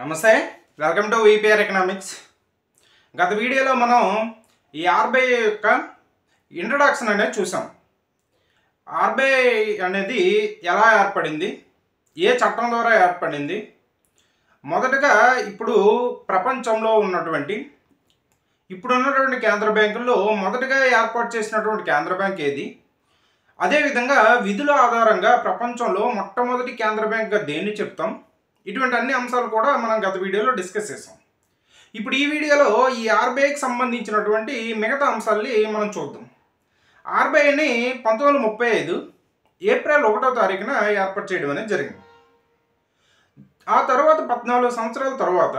నమస్తే, welcome to VPR economics. గత వీడియోలో మనం ఈ ఆర్బీఐ యొక్క ఇంట్రడక్షన్ అనేది చూసాం. ఆర్బీఐ అనేది ఎలా ఏర్పడింది, ఏ చట్టం ద్వారా ఏర్పడింది, మొదటగా ఇప్పుడు ప్రపంచంలో ఉన్నటువంటి ఇప్పుడున్నటువంటి కేంద్ర బ్యాంకుల్లో మొదటగా ఏర్పాటు చేసినటువంటి కేంద్ర బ్యాంక్ ఏది, అదేవిధంగా విధుల ఆధారంగా ప్రపంచంలో మొట్టమొదటి కేంద్ర బ్యాంక్గా దేన్ని చెప్తాం, ఇటువంటి అన్ని అంశాలు కూడా మనం గత వీడియోలో డిస్కస్ చేసాం. ఇప్పుడు ఈ వీడియోలో ఈ ఆర్బీఐకి సంబంధించినటువంటి మిగతా అంశాలని మనం చూద్దాం. ఆర్బీఐని 1935 ఏప్రిల్ 1వ తారీఖున ఏర్పాటు చేయడం అనేది జరిగింది. ఆ తర్వాత 14 సంవత్సరాల తర్వాత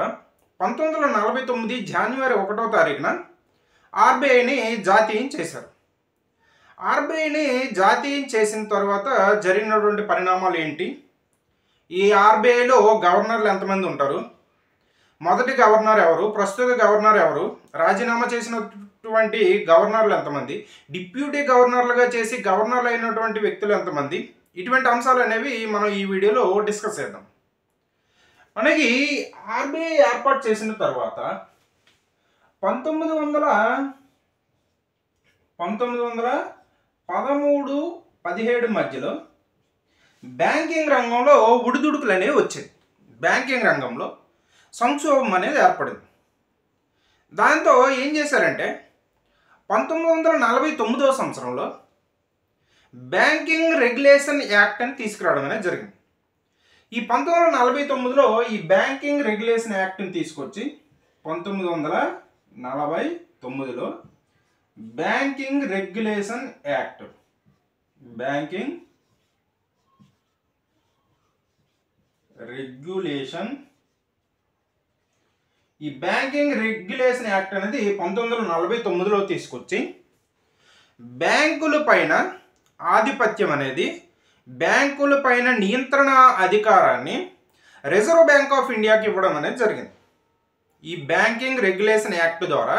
1949 జనవరి 1వ తారీఖున ఆర్బీఐని జాతీయం చేశారు. ఆర్బీఐని జాతీయం చేసిన తర్వాత జరిగినటువంటి పరిణామాలు ఏంటి, ఈ ఆర్బీఐలో గవర్నర్లు ఎంతమంది ఉంటారు, మొదటి గవర్నర్ ఎవరు, ప్రస్తుత గవర్నర్ ఎవరు, రాజీనామా చేసినటువంటి గవర్నర్లు ఎంతమంది, డిప్యూటీ గవర్నర్లుగా చేసి గవర్నర్లు అయినటువంటి వ్యక్తులు ఎంతమంది, ఇటువంటి అంశాలు అనేవి మనం ఈ వీడియోలో డిస్కస్ చేద్దాం. మనకి ఆర్బీఐ ఏర్పాటు చేసిన తర్వాత 1913-17 మధ్యలో బ్యాంకింగ్ రంగంలో ఉడిదుడుకులు అనేవి వచ్చాయి. బ్యాంకింగ్ రంగంలో సంక్షోభం అనేది ఏర్పడింది. దాంతో ఏం చేశారంటే 1949వ సంవత్సరంలో బ్యాంకింగ్ రెగ్యులేషన్ యాక్ట్ అని తీసుకురావడం అనేది జరిగింది. ఈ 1949లో ఈ బ్యాంకింగ్ రెగ్యులేషన్ యాక్ట్ని తీసుకొచ్చి 1949లో banking regulation act, banking regulation, ఈ బ్యాంకింగ్ రెగ్యులేషన్ యాక్ట్ అనేది 1949లో తీసుకొచ్చి బ్యాంకుల పైన ఆధిపత్యం అనేది, బ్యాంకుల పైన నియంత్రణ అధికారాన్ని రిజర్వ్ బ్యాంక్ ఆఫ్ ఇండియాకి ఇవ్వడం అనేది జరిగింది. ఈ బ్యాంకింగ్ రెగ్యులేషన్ యాక్ట్ ద్వారా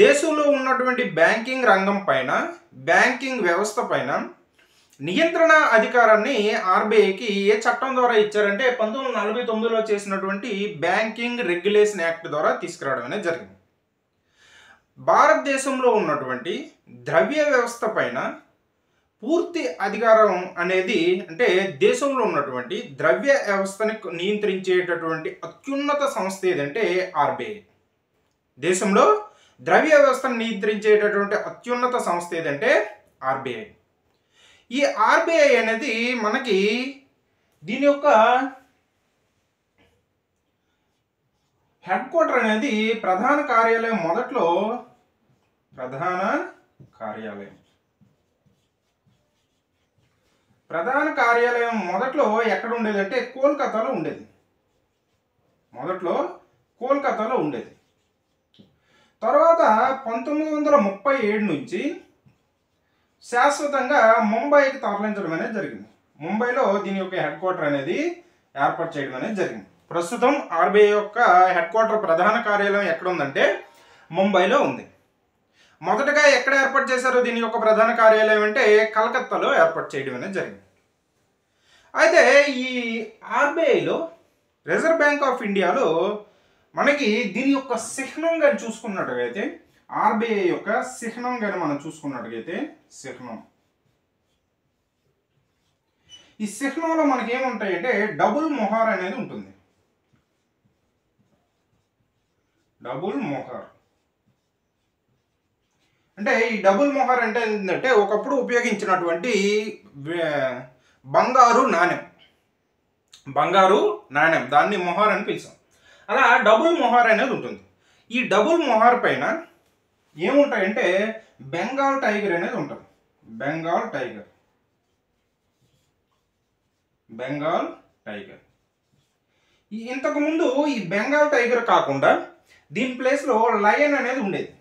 దేశంలో ఉన్నటువంటి బ్యాంకింగ్ రంగం పైన, బ్యాంకింగ్ వ్యవస్థ పైన నియంత్రణ అధికారాన్ని ఆర్బీఐకి ఏ చట్టం ద్వారా ఇచ్చారంటే 1949లో చేసినటువంటి బ్యాంకింగ్ రెగ్యులేషన్ యాక్ట్ ద్వారా తీసుకురావడం అనేది జరిగింది. భారతదేశంలో ఉన్నటువంటి ద్రవ్య వ్యవస్థ పైన పూర్తి అధికారం అనేది, అంటే దేశంలో ఉన్నటువంటి ద్రవ్య వ్యవస్థని నియంత్రించేటటువంటి అత్యున్నత సంస్థ ఏదంటే ఆర్బీఐ. దేశంలో ద్రవ్య వ్యవస్థను నియంత్రించేటటువంటి అత్యున్నత సంస్థ ఏదంటే ఆర్బీఐ. ఈ ఆర్బీఐ అనేది మనకి దీని యొక్క హెడ్ క్వార్టర్ అనేది ప్రధాన కార్యాలయం మొదట్లో ఎక్కడ ఉండేదంటే కోల్కతాలో ఉండేది. తర్వాత 1937 నుంచి శాశ్వతంగా ముంబైకి తరలించడం అనేది జరిగింది. ముంబైలో దీని యొక్క హెడ్ క్వార్టర్ అనేది ఏర్పాటు చేయడం అనేది జరిగింది. ప్రస్తుతం ఆర్బీఐ యొక్క హెడ్ క్వార్టర్ ప్రధాన కార్యాలయం ఎక్కడ ఉందంటే ముంబైలో ఉంది. మొదటగా ఎక్కడ ఏర్పాటు చేశారో దీని యొక్క ప్రధాన కార్యాలయం అంటే కలకత్తాలో ఏర్పాటు చేయడం అనేది జరిగింది. అయితే ఈ ఆర్బీఐలో రిజర్వ్ బ్యాంక్ ఆఫ్ ఇండియాలో మనకి దీని యొక్క చిహ్నం కానీ చూసుకున్నట్టుగైతే, ఆర్బీఐ యొక్క చిహ్నం కానీ మనం చూసుకున్నట్టుగైతే, ఈ చిహ్నంలో మనకి ఏముంటాయంటే డబుల్ మొహార్ అనేది ఉంటుంది. డబుల్ మొహార్ అంటే ఈ డబుల్ మొహార్ అంటే ఏంటంటే ఒకప్పుడు ఉపయోగించినటువంటి బంగారు నాణ్యం, దాన్ని మొహార్ అని పిలిచాం. అలా డబుల్ మొహార్ అనేది ఉంటుంది. ఈ డబుల్ మొహార్ పైన ఏముంటాయంటే బెంగాల్ టైగర్ అనేది ఉంటుంది. బెంగాల్ టైగర్ ఇంతకుముందు ఈ బెంగాల్ టైగర్ కాకుండా దీని ప్లేస్లో లయన్ అనేది ఉండేది.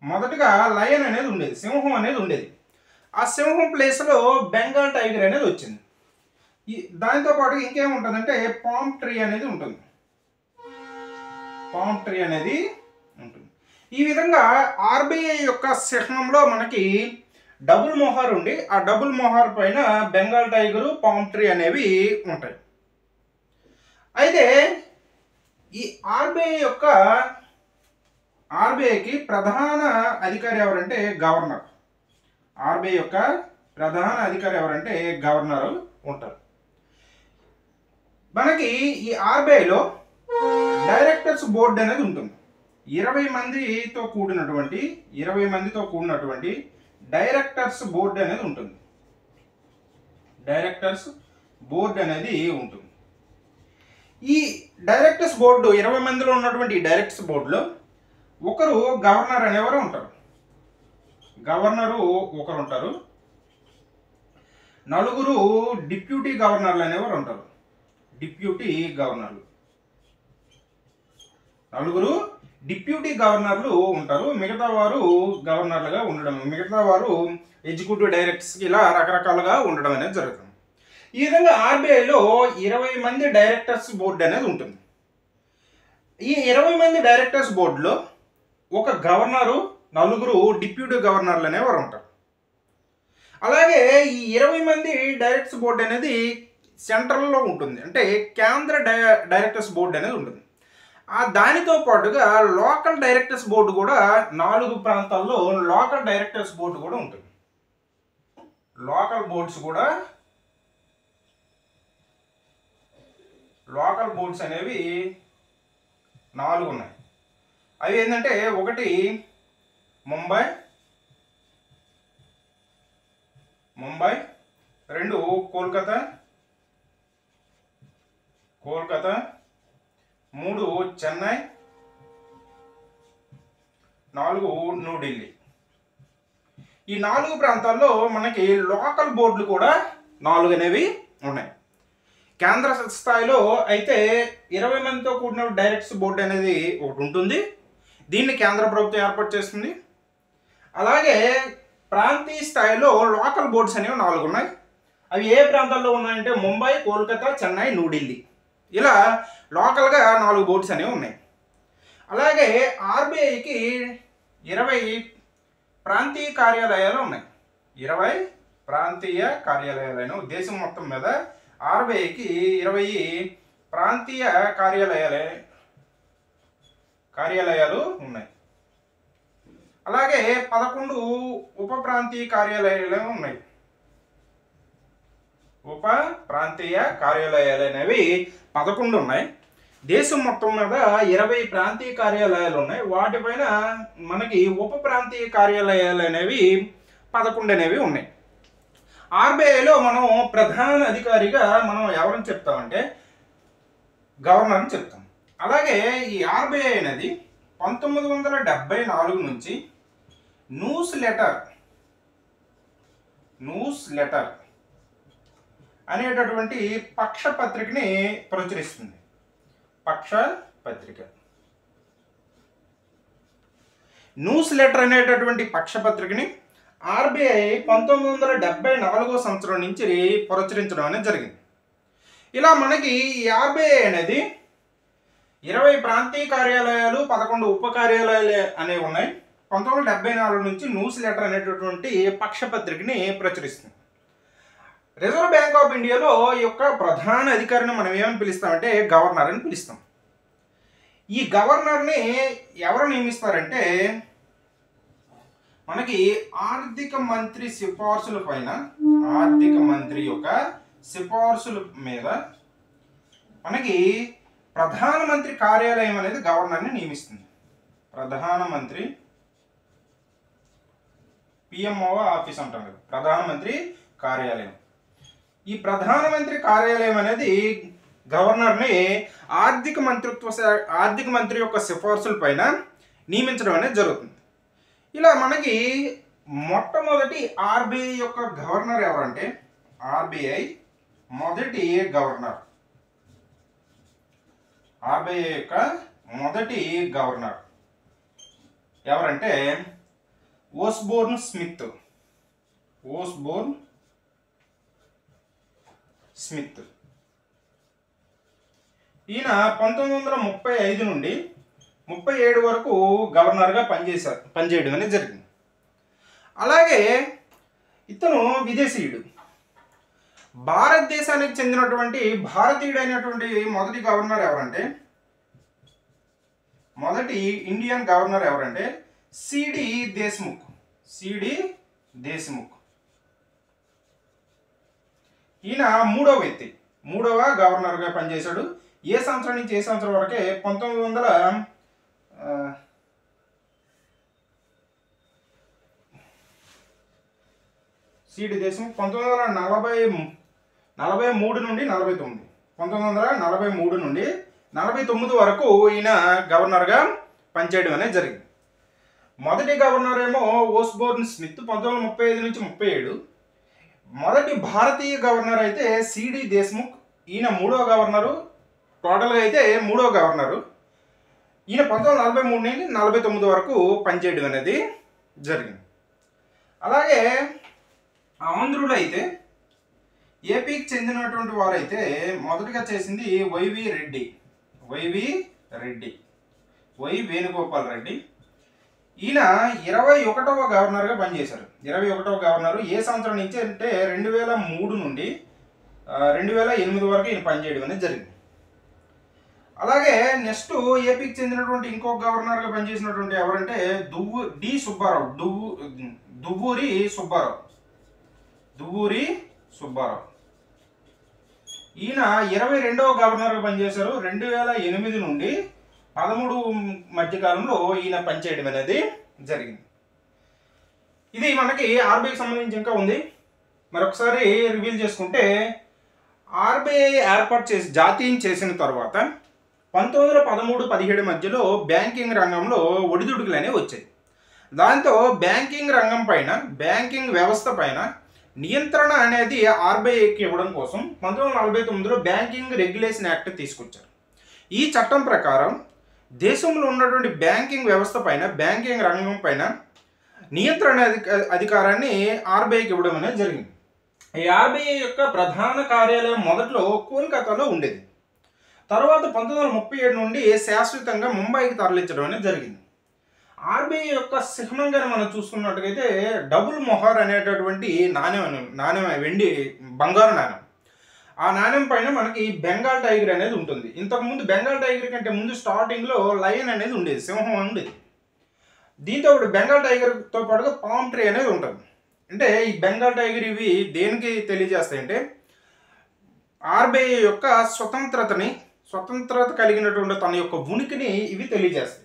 మొదటగా లయన్ అనేది ఉండేది, సింహం అనేది ఉండేది. ఆ సింహం ప్లేస్లో బెంగాల్ టైగర్ అనేది వచ్చింది. దాంతోపాటు ఇంకేముంటుందంటే పామ్ ట్రీ అనేది ఉంటుంది. ఈ విధంగా ఆర్బీఐ యొక్క చిహ్నంలో మనకి డబుల్ మొహార్ ఉండి, ఆ డబుల్ మొహార్ పైన బెంగాల్ టైగరు, పామ్ ట్రీ అనేవి ఉంటాయి. అయితే ఈ ఆర్బీఐకి ప్రధాన అధికారి ఎవరంటే గవర్నర్. ఆర్బీఐ యొక్క ప్రధాన అధికారి ఎవరంటే గవర్నర్ ఉంటారు. మనకి ఈ ఆర్బీఐలో డైరెక్టర్స్ బోర్డు అనేది ఉంటుంది. 20 మందితో కూడినటువంటి డైరెక్టర్స్ బోర్డు అనేది ఉంటుంది. డైరెక్టర్స్ బోర్డు అనేది ఉంటుంది. ఈ డైరెక్టర్స్ బోర్డు 20 మందిలో ఉన్నటువంటి డైరెక్టర్స్ బోర్డులో ఒకరు గవర్నర్ అనేవారు ఉంటారు. గవర్నరు ఒకరు ఉంటారు. 4 డిప్యూటీ గవర్నర్లు అనేవారు ఉంటారు. డిప్యూటీ గవర్నర్లు 4 డిప్యూటీ గవర్నర్లు ఉంటారు. మిగతా వారు గవర్నర్లుగా ఉండడం, మిగతా వారు ఎగ్జిక్యూటివ్ డైరెక్టర్స్కి ఇలా రకరకాలుగా ఉండడం అనేది జరుగుతుంది. ఈ విధంగా ఆర్బీఐలో 20 మంది డైరెక్టర్స్ బోర్డు అనేది ఉంటుంది. ఈ 20 మంది డైరెక్టర్స్ బోర్డులో ఒక గవర్నరు, 4 డిప్యూటీ గవర్నర్లు అనేవారు ఉంటారు. అలాగే ఈ 20 మంది డైరెక్టర్స్ బోర్డు అనేది సెంట్రల్లో ఉంటుంది, అంటే కేంద్ర డైరెక్టర్స్ బోర్డు అనేది ఉంటుంది. దానితో పాటుగా లోకల్ డైరెక్టర్స్ బోర్డు కూడా 4 ప్రాంతాల్లో లోకల్ డైరెక్టర్స్ బోర్డు కూడా ఉంటుంది. లోకల్ బోర్డ్స్ అనేవి 4 ఉన్నాయి. అవి ఏంటంటే, ఒకటి ముంబై, 2 కోల్కతా, 3 చెన్నై, 4 న్యూఢిల్లీ. ఈ 4 ప్రాంతాల్లో మనకి లోకల్ బోర్డులు కూడా 4 అనేవి ఉన్నాయి. కేంద్ర స్థాయిలో అయితే 20 మందితో కూడిన డైరెక్టర్స్ బోర్డు అనేది ఒకటి ఉంటుంది. దీన్ని కేంద్ర ప్రభుత్వం ఏర్పాటు చేస్తుంది. అలాగే ప్రాంతీయ స్థాయిలో లోకల్ బోర్డ్స్ అనేవి 4 ఉన్నాయి. అవి ఏ ప్రాంతాల్లో ఉన్నాయంటే ముంబై, కోల్కతా, చెన్నై, న్యూఢిల్లీ. ఇలా లోకల్గా 4 బోర్డ్స్ అనేవి ఉన్నాయి. అలాగే ఆర్బీఐకి 20 ప్రాంతీయ కార్యాలయాలు ఉన్నాయి. 20 ప్రాంతీయ కార్యాలయాలను దేశం మొత్తం మీద ఆర్బీఐకి 20 ప్రాంతీయ కార్యాలయాలు ఉన్నాయి. అలాగే 11 ఉప ప్రాంతీయ కార్యాలయాలు ఉన్నాయి. ఉప ప్రాంతీయ కార్యాలయాలు అనేవి 11 ఉన్నాయి. దేశం మొత్తం మీద 20 ప్రాంతీయ కార్యాలయాలు ఉన్నాయి. వాటిపైన మనకి ఉప ప్రాంతీయ కార్యాలయాలు అనేవి 11 అనేవి ఉన్నాయి. ఆర్బీఐలో మనం ప్రధాన అధికారిగా మనం ఎవరిని చెప్తామంటే గవర్నర్ని చెప్తాం. అలాగే ఈ ఆర్బీఐ అనేది 1974 నుంచి న్యూస్ లెటర్ అనేటటువంటి పక్షపత్రికని ప్రచురిస్తుంది. న్యూస్ లెటర్ అనేటటువంటి పక్షపత్రికని ఆర్బీఐ 1974 సంవత్సరం నుంచి ప్రచురించడం అనేది జరిగింది. ఇలా మనకి ఈ ఆర్బీఐ అనేది 20 ప్రాంతీయ కార్యాలయాలు, 11 ఉప కార్యాలయాలు అనేవి ఉన్నాయి. 1974 నుంచి న్యూస్ లెటర్ అనేటటువంటి పక్షపత్రికని ప్రచురిస్తుంది. రిజర్వ్ బ్యాంక్ ఆఫ్ ఇండియాలో ఈ యొక్క ప్రధాన అధికారిని మనం ఏమని పిలుస్తామంటే గవర్నర్ అని పిలుస్తాం. ఈ గవర్నర్ని ఎవరు నియమిస్తారంటే మనకి ఆర్థిక మంత్రి యొక్క సిఫార్సుల మీద మనకి ప్రధానమంత్రి కార్యాలయం అనేది గవర్నర్ని నియమిస్తుంది. ప్రధానమంత్రి పిఎంఓ ఆఫీస్ అంటాం కదా, ప్రధానమంత్రి కార్యాలయం. ఈ ప్రధానమంత్రి కార్యాలయం అనేది గవర్నర్ని ఆర్థిక మంత్రి యొక్క సిఫార్సుల పైన నియమించడం అనేది జరుగుతుంది. ఇలా మనకి మొట్టమొదటి ఆర్బీఐ యొక్క గవర్నర్ ఎవరంటే ఆర్బీఐ మొదటి గవర్నర్ ఎవరంటే ఓస్బోర్న్ స్మిత్. ఈయన 1935 నుండి 37 వరకు గవర్నర్గా పనిచేయడం అనేది జరిగింది. అలాగే ఇతను విదేశీయుడు. భారతదేశానికి చెందినటువంటి భారతీయుడైనటువంటి మొదటి గవర్నర్ ఎవరంటే, మొదటి ఇండియన్ గవర్నర్ ఎవరంటే సిడి దేశ్ముఖ్. సిడి దేశ్ముఖ్ ఈయన మూడవ వ్యక్తి, మూడవ గవర్నర్గా పనిచేశాడు. ఏ సంవత్సరం నుంచి ఏ సంవత్సరం వరకే 1900 సిడి దేశ్ముఖ్ 1943 నుండి 49, 1943 నుండి 49 వరకు ఈయన గవర్నర్గా పనిచేయడం అనేది జరిగింది. మొదటి గవర్నర్ ఏమో ఓస్బోర్న్ స్మిత్ 1935 నుంచి 37. మొదటి భారతీయ గవర్నర్ అయితే సిడి దేశ్ముఖ్, ఈయన మూడవ గవర్నరు. టోటల్గా అయితే మూడవ గవర్నరు. ఈయన 1943 నుండి 49 వరకు పనిచేయడం అనేది జరిగింది. అలాగే ఆంధ్రులు అయితే, ఏపీకి చెందినటువంటి వారైతే మొదటిగా చేసింది వైవి రెడ్డి, వై వేణుగోపాల్ రెడ్డి. ఈయన 21వ గవర్నర్గా పనిచేశారు. 21వ గవర్నరు ఏ సంవత్సరం నుంచి అంటే 2003 నుండి 2008 వరకు ఈయన పనిచేయడం అనేది జరిగింది. అలాగే నెక్స్ట్ ఏపీకి చెందినటువంటి ఇంకొక గవర్నర్గా పనిచేసినటువంటి ఎవరంటే దువ్వూరి సుబ్బారావు. ఈయన 22వ గవర్నర్గా పనిచేశారు. 2008 నుండి 13 మధ్యకాలంలో ఈయన పనిచేయడం అనేది జరిగింది. ఇది మనకి ఆర్బీఐకి సంబంధించి ఇంకా ఉంది. మరొకసారి రివీల్ చేసుకుంటే, ఆర్బీఐ ఏర్పాటు చేసి జాతీయం చేసిన తర్వాత 1913-17 మధ్యలో బ్యాంకింగ్ రంగంలో ఒడిదుడుకులు అనేవి వచ్చాయి. దాంతో బ్యాంకింగ్ రంగం పైన, బ్యాంకింగ్ వ్యవస్థ పైన నియంత్రణ అనేది ఆర్బీఐకి ఇవ్వడం కోసం 1949లో బ్యాంకింగ్ రెగ్యులేషన్ యాక్ట్ తీసుకొచ్చారు. ఈ చట్టం ప్రకారం దేశంలో ఉన్నటువంటి బ్యాంకింగ్ వ్యవస్థ పైన, బ్యాంకింగ్ రంగం పైన నియంత్రణ అధికారాన్ని ఆర్బీఐకి ఇవ్వడం అనేది జరిగింది. ఈ ఆర్బీఐ యొక్క ప్రధాన కార్యాలయం మొదట్లో కోల్కతాలో ఉండేది. తర్వాత 1937 నుండి శాశ్వతంగా ముంబైకి తరలించడం అనేది జరిగింది. ఆర్బీఐ యొక్క చిహ్నంగా మనం చూసుకున్నట్టుగైతే డబుల్ మొహర్ అనేటటువంటి నాణ్యం, వెండి బంగారు నాణ్యం. ఆ నాణ్యం పైన మనకి బెంగాల్ టైగర్ అనేది ఉంటుంది. ఇంతకుముందు బెంగాల్ టైగర్ కంటే ముందు స్టార్టింగ్లో లయన్ అనేది ఉండేది, సింహం ఉండేది. దీంతో ఇప్పుడు బెంగాల్ టైగర్తో పాటుగా పామ్ ట్రీ అనేది ఉంటుంది. అంటే ఈ బెంగాల్ టైగర్ ఇవి దేనికి తెలియజేస్తాయంటే, ఆర్బీఐ యొక్క స్వతంత్రత కలిగినటువంటి తన యొక్క ఉనికిని ఇవి తెలియజేస్తాయి.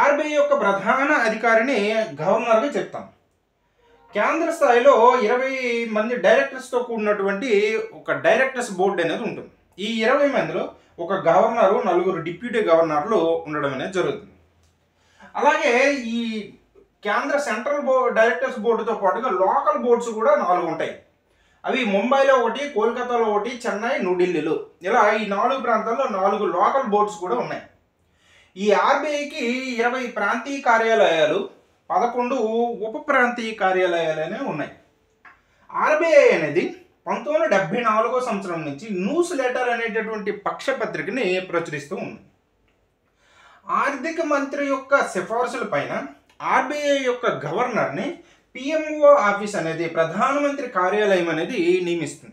ఆర్బీఐ యొక్క ప్రధాన అధికారిని గవర్నర్గా చెప్తాం. కేంద్ర స్థాయిలో 20 మంది డైరెక్టర్స్తో కూడినటువంటి ఒక డైరెక్టర్స్ బోర్డు అనేది ఉంటుంది. ఈ 20 మందిలో ఒక గవర్నరు, 4 డిప్యూటీ గవర్నర్లు ఉండడం అనేది జరుగుతుంది. అలాగే ఈ కేంద్ర సెంట్రల్ డైరెక్టర్స్ బోర్డుతో పాటుగా లోకల్ బోర్డ్స్ కూడా 4 ఉంటాయి. అవి ముంబైలో ఒకటి, కోల్కతాలో ఒకటి, చెన్నై, న్యూఢిల్లీలో, ఇలా ఈ 4 ప్రాంతాల్లో 4 లోకల్ బోర్డ్స్ కూడా ఉన్నాయి. ఈ ఆర్బీఐకి 20 ప్రాంతీయ కార్యాలయాలు, 11 ఉప ప్రాంతీయ కార్యాలయాలనే ఉన్నాయి. ఆర్బీఐ అనేది 1974 సంవత్సరం నుంచి న్యూస్ లెటర్ అనేటటువంటి పక్షపత్రికని ప్రచురిస్తూ ఉంది. ఆర్థిక మంత్రి యొక్క సిఫార్సుల పైన ఆర్బీఐ యొక్క గవర్నర్ని పిఎంఓ ఆఫీస్ అనేది, ప్రధానమంత్రి కార్యాలయం అనేది నియమిస్తుంది.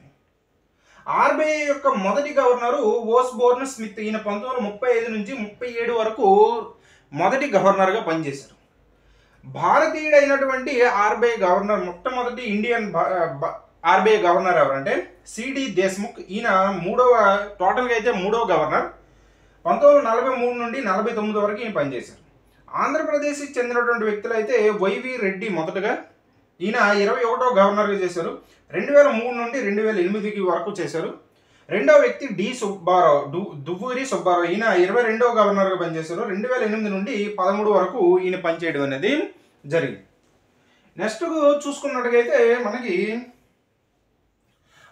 ఆర్బీఐ యొక్క మొదటి గవర్నరు ఓస్బోర్న్ స్మిత్. ఈయన 1935 నుంచి 37 వరకు మొదటి గవర్నర్గా పనిచేశారు. భారతీయుడైనటువంటి ఆర్బీఐ గవర్నర్, మొట్టమొదటి ఇండియన్ ఆర్బీఐ గవర్నర్ ఎవరంటే సిడి దేశ్ముఖ్. ఈయన టోటల్గా అయితే మూడవ గవర్నర్. 1943 నుండి 49 వరకు ఈయన పనిచేశారు. ఆంధ్రప్రదేశ్కి చెందినటువంటి వ్యక్తులు అయితే వైవి రెడ్డి మొదటగా, ఈయన 21వ గవర్నర్గా చేశారు. 2003 నుండి 2008 వరకు చేశారు. రెండవ వ్యక్తి దువ్వూరి సుబ్బారావు. ఈయన 22వ గవర్నర్గా పనిచేశారు. 2008 నుండి 13 వరకు ఈయన పనిచేయడం అనేది జరిగింది. నెక్స్ట్ చూసుకున్నట్టుగైతే మనకి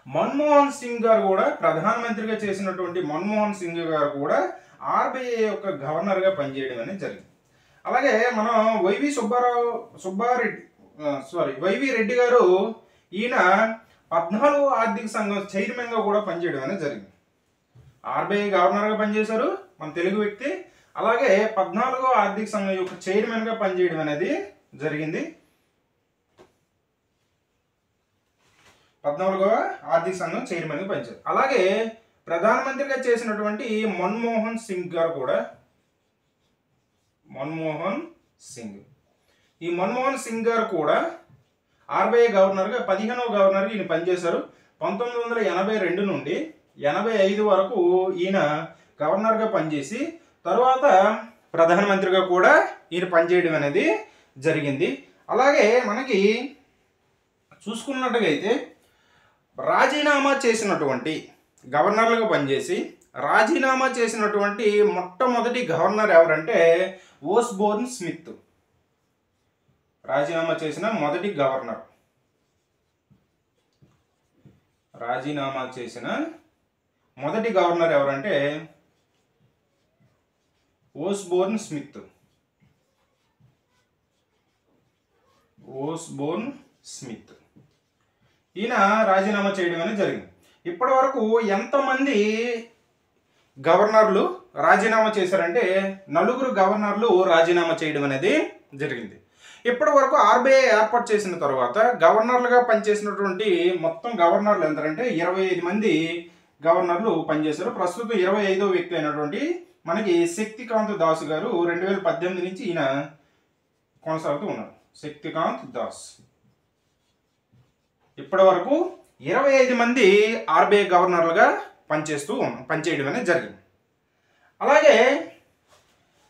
మన్మోహన్ సింగ్ గారు కూడా, ప్రధానమంత్రిగా చేసినటువంటి మన్మోహన్ సింగ్ గారు కూడా ఆర్బీఐ యొక్క గవర్నర్గా పనిచేయడం అనేది జరిగింది. అలాగే మనం వైవి రెడ్డి గారు, ఈయన 14వ ఆర్థిక సంఘం చైర్మన్గా కూడా పనిచేయడం అనేది జరిగింది. ఆర్బీఐ గవర్నర్గా పనిచేశారు మన తెలుగు వ్యక్తి. అలాగే 14వ ఆర్థిక సంఘం యొక్క చైర్మన్గా పనిచేయడం అనేది జరిగింది. 14వ ఆర్థిక సంఘం చైర్మన్గా పనిచేశారు. అలాగే ప్రధానమంత్రిగా చేసినటువంటి మన్మోహన్ సింగ్ గారు కూడా, మన్మోహన్ సింగ్, ఈ మన్మోహన్ సింగ్ గారు కూడా ఆర్బీఐ గవర్నర్గా 15వ గవర్నర్గా ఈయన పనిచేశారు. 1982 నుండి 85 వరకు ఈయన గవర్నర్గా పనిచేసి తర్వాత ప్రధానమంత్రిగా కూడా ఈయన పనిచేయడం అనేది జరిగింది. అలాగే మనకి చూసుకున్నట్టుగైతే రాజీనామా చేసినటువంటి గవర్నర్లుగా పనిచేసి రాజీనామా చేసినటువంటి మొట్టమొదటి గవర్నర్ ఎవరంటే ఓస్బోర్న్ స్మిత్. రాజీనామా చేసిన మొదటి గవర్నర్, రాజీనామా చేసిన మొదటి గవర్నర్ ఎవరంటే ఓస్బోర్న్ స్మిత్. ఓస్బోర్న్ స్మిత్ ఈయన రాజీనామా చేయడం అనేది జరిగింది. ఇప్పటి వరకు ఎంతమంది గవర్నర్లు రాజీనామా చేశారంటే 4 గవర్నర్లు రాజీనామా చేయడం అనేది జరిగింది. ఇప్పటి వరకు ఆర్బీఐ ఏర్పాటు చేసిన తర్వాత గవర్నర్లుగా పనిచేసినటువంటి మొత్తం గవర్నర్లు ఎంతంటే 25 మంది గవర్నర్లు పనిచేశారు. ప్రస్తుతం 25వ వ్యక్తి అయినటువంటి మనకి శక్తికాంత్ దాస్ గారు 2018 నుంచి ఈయన కొనసాగుతూ ఉన్నారు. శక్తికాంత్ దాస్ ఇప్పటి వరకు 25 మంది ఆర్బీఐ గవర్నర్లుగా పనిచేయడం అనేది జరిగింది. అలాగే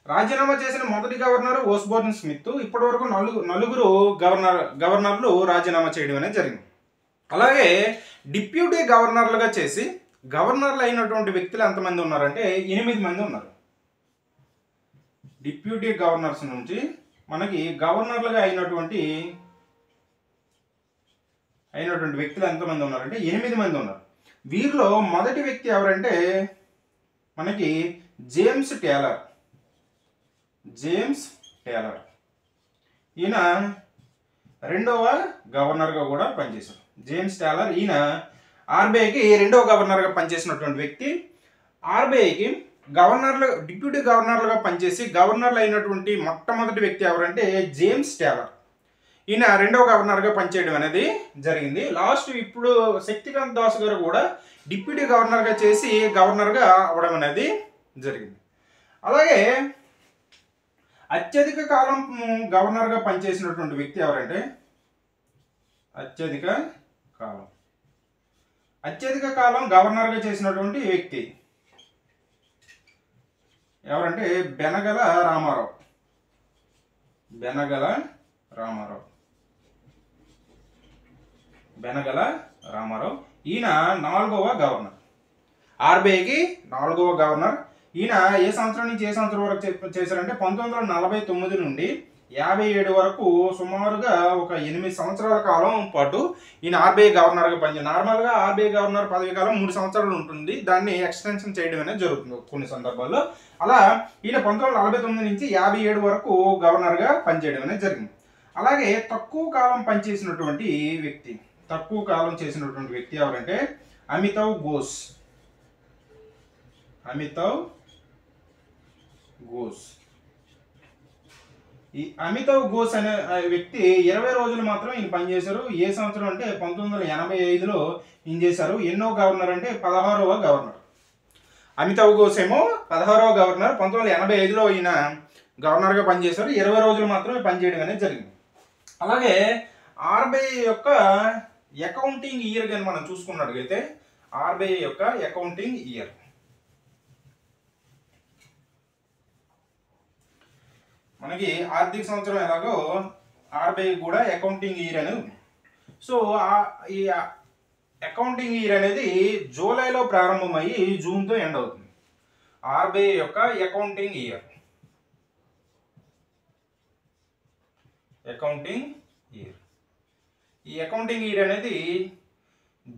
రాజీనామా చేసిన మొదటి గవర్నర్ ఓస్బోర్న్ స్మిత్. ఇప్పటి వరకు 4 గవర్నర్లు రాజీనామా చేయడం అనేది జరిగింది. అలాగే డిప్యూటీ గవర్నర్లుగా చేసి గవర్నర్లు అయినటువంటి వ్యక్తులు ఎంతమంది ఉన్నారంటే 8 మంది ఉన్నారు. డిప్యూటీ గవర్నర్స్ నుంచి మనకి గవర్నర్లుగా అయినటువంటి వ్యక్తులు ఎంతమంది ఉన్నారంటే 8 మంది ఉన్నారు. వీరిలో మొదటి వ్యక్తి ఎవరంటే మనకి జేమ్స్ టేలర్. ఈయన 2వ గవర్నర్గా కూడా పనిచేశారు. జేమ్స్ టేలర్ ఈయన ఆర్బీఐకి 2వ గవర్నర్గా పనిచేసినటువంటి వ్యక్తి. ఆర్బీఐకి డిప్యూటీ గవర్నర్లుగా పనిచేసి గవర్నర్లు అయినటువంటి మొట్టమొదటి వ్యక్తి ఎవరంటే జేమ్స్ టేలర్. ఈయన 2వ గవర్నర్గా పనిచేయడం అనేది జరిగింది. లాస్ట్ ఇప్పుడు శక్తికాంత్ దాస్ గారు కూడా డిప్యూటీ గవర్నర్గా చేసి గవర్నర్గా అవ్వడం అనేది జరిగింది. అలాగే అత్యధిక కాలం గవర్నర్గా పనిచేసినటువంటి వ్యక్తి ఎవరంటే అత్యధిక కాలం గవర్నర్గా చేసినటువంటి వ్యక్తి ఎవరంటే బెనగల రామారావు. ఈయన 4వ గవర్నర్, ఆర్బీఐకి 4వ గవర్నర్. ఈయన ఏ సంవత్సరం నుంచి ఏ సంవత్సరం వరకు చేశారంటే 1949 నుండి 57 వరకు సుమారుగా ఒక 8 సంవత్సరాల కాలం పాటు ఈయన ఆర్బీఐ గవర్నర్గా పనిచేయాలి. నార్మల్గా ఆర్బీఐ గవర్నర్ పదవి కాలం 3 సంవత్సరాలు ఉంటుంది. దాన్ని ఎక్స్టెన్షన్ చేయడం అనేది జరుగుతుంది కొన్ని సందర్భాల్లో. అలా ఈయన 1949 నుంచి 57 వరకు గవర్నర్గా పనిచేయడం అనేది జరిగింది. అలాగే తక్కువ కాలం చేసినటువంటి వ్యక్తి ఎవరంటే అమితావ్ ఘోష్. ఈ అమితావ్ ఘోష్ అనే వ్యక్తి 20 రోజులు మాత్రం ఈయన పనిచేశారు. ఏ సంవత్సరం అంటే 1985లో ఈయన చేశారు. ఎన్నో గవర్నర్ అంటే 16వ గవర్నర్. అమితావ్ ఘోష్ ఏమో 16వ గవర్నర్. 1985లో ఈయన గవర్నర్గా పనిచేశారు. 20 రోజులు మాత్రమే పనిచేయడం అనేది జరిగింది. అలాగే ఆర్బీఐ యొక్క అకౌంటింగ్ ఇయర్ కానీ మనం చూసుకున్నట్లయితే ఆర్బీఐ యొక్క అకౌంటింగ్ ఇయర్ మనకి ఆర్థిక సంవత్సరం ఎలాగో ఆర్బీఐ కూడా అకౌంటింగ్ ఇయర్ అనేది ఉంది. సో ఈ అకౌంటింగ్ ఇయర్ అనేది జూలైలో ప్రారంభమయ్యి జూన్తో ఎండ్ అవుతుంది. ఆర్బీఐ యొక్క అకౌంటింగ్ ఇయర్ ఈ అకౌంటింగ్ ఇయర్ అనేది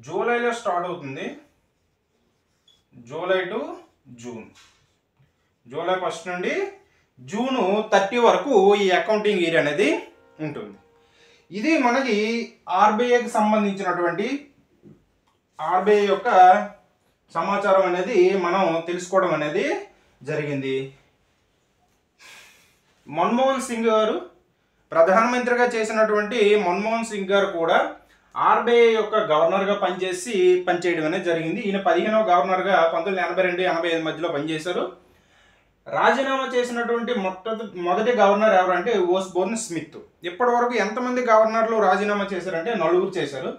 జూలైలో స్టార్ట్ అవుతుంది. జూలై టు జూన్, జూలై 1 నుండి జూన్ 30 వరకు ఈ అకౌంటింగ్ ఇయర్ అనేది ఉంటుంది. ఇది మనకి ఆర్బీఐకి సంబంధించినటువంటి ఆర్బీఐ యొక్క సమాచారం అనేది మనం తెలుసుకోవడం అనేది జరిగింది. మన్మోహన్ సింగ్ గారు ప్రధానమంత్రిగా చేసినటువంటి మన్మోహన్ సింగ్ గారు కూడా ఆర్బీఐ యొక్క గవర్నర్గా పనిచేయడం అనేది జరిగింది. ఈయన 15వ గవర్నర్గా 1982-85 మధ్యలో పనిచేశారు. రాజీనామా చేసినటువంటి మొదటి గవర్నర్ ఎవరంటే ఓస్బోర్న్ స్మిత్. ఇప్పటి వరకు ఎంతమంది గవర్నర్లు రాజీనామా చేశారంటే 4 చేశారు.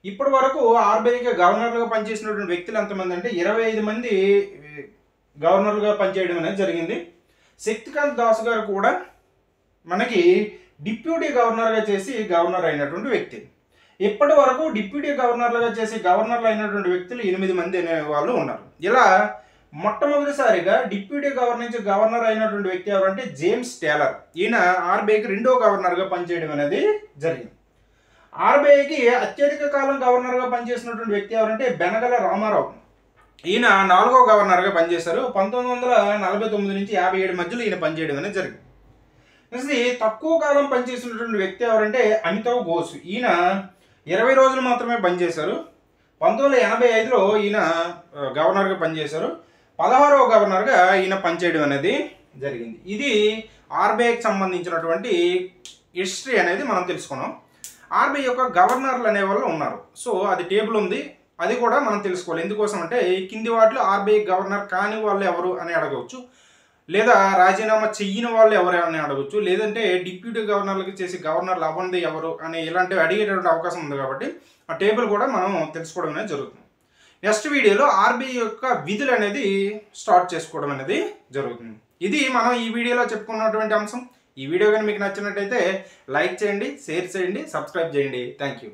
ఇప్పటి వరకు ఆర్బీఐకి గవర్నర్లుగా పనిచేసినటువంటి వ్యక్తులు ఎంతమంది అంటే 25 మంది గవర్నర్లుగా పనిచేయడం అనేది జరిగింది. శక్తికాంత్ దాస్ గారు కూడా మనకి డిప్యూటీ గవర్నర్గా చేసి గవర్నర్ అయినటువంటి వ్యక్తి. ఇప్పటి వరకు డిప్యూటీ గవర్నర్లుగా చేసి గవర్నర్లు అయినటువంటి వ్యక్తులు 8 మంది అనే వాళ్ళు ఉన్నారు. ఇలా మొట్టమొదటిసారిగా డిప్యూటీ గవర్నర్ నుంచి గవర్నర్ అయినటువంటి వ్యక్తి ఎవరంటే జేమ్స్ టేలర్. ఈయన ఆర్బీఐకి 2వ గవర్నర్గా పనిచేయడం అనేది జరిగింది. ఆర్బీఐకి అత్యధిక కాలం గవర్నర్గా పనిచేసినటువంటి వ్యక్తి ఎవరంటే బెనగల రామారావు. ఈయన 4వ గవర్నర్గా పనిచేశారు. 1949 నుంచి 57 మధ్యలో ఈయన పనిచేయడం అనేది జరిగింది. నెక్స్ట్ తక్కువ కాలం పనిచేసినటువంటి వ్యక్తి ఎవరంటే అమితావ్ ఘోష్. ఈయన 20 రోజులు మాత్రమే పనిచేశారు. 1985లో ఈయన గవర్నర్గా పనిచేశారు. 16వ గవర్నర్గా ఈయన పనిచేయడం అనేది జరిగింది. ఇది ఆర్బీఐకి సంబంధించినటువంటి హిస్టరీ అనేది మనం తెలుసుకున్నాం. ఆర్బీఐ యొక్క గవర్నర్లు అనే వాళ్ళు ఉన్నారు. సో అది టేబుల్ ఉంది, అది కూడా మనం తెలుసుకోవాలి. ఎందుకోసం అంటే కింది వాటిలో ఆర్బీఐ గవర్నర్ కాని వాళ్ళు ఎవరు అని అడగవచ్చు, లేదా రాజీనామా చెయ్యని వాళ్ళు ఎవరు అని అడగవచ్చు, లేదంటే డిప్యూటీ గవర్నర్లకి చేసి గవర్నర్లు అవ్వంది ఎవరు అని ఇలాంటివి అడిగేటువంటి అవకాశం ఉంది. కాబట్టి ఆ టేబుల్ కూడా మనం తెలుసుకోవడం అనేది జరుగుతుంది. నెక్స్ట్ వీడియోలో ఆర్బీఐ యొక్క విధులు అనేది స్టార్ట్ చేసుకోవడం అనేది జరుగుతుంది. ఇది మనం ఈ వీడియోలో చెప్పుకున్నటువంటి అంశం. ఈ వీడియో కానీ మీకు నచ్చినట్టయితే లైక్ చేయండి, షేర్ చేయండి, సబ్స్క్రైబ్ చేయండి. Thank you.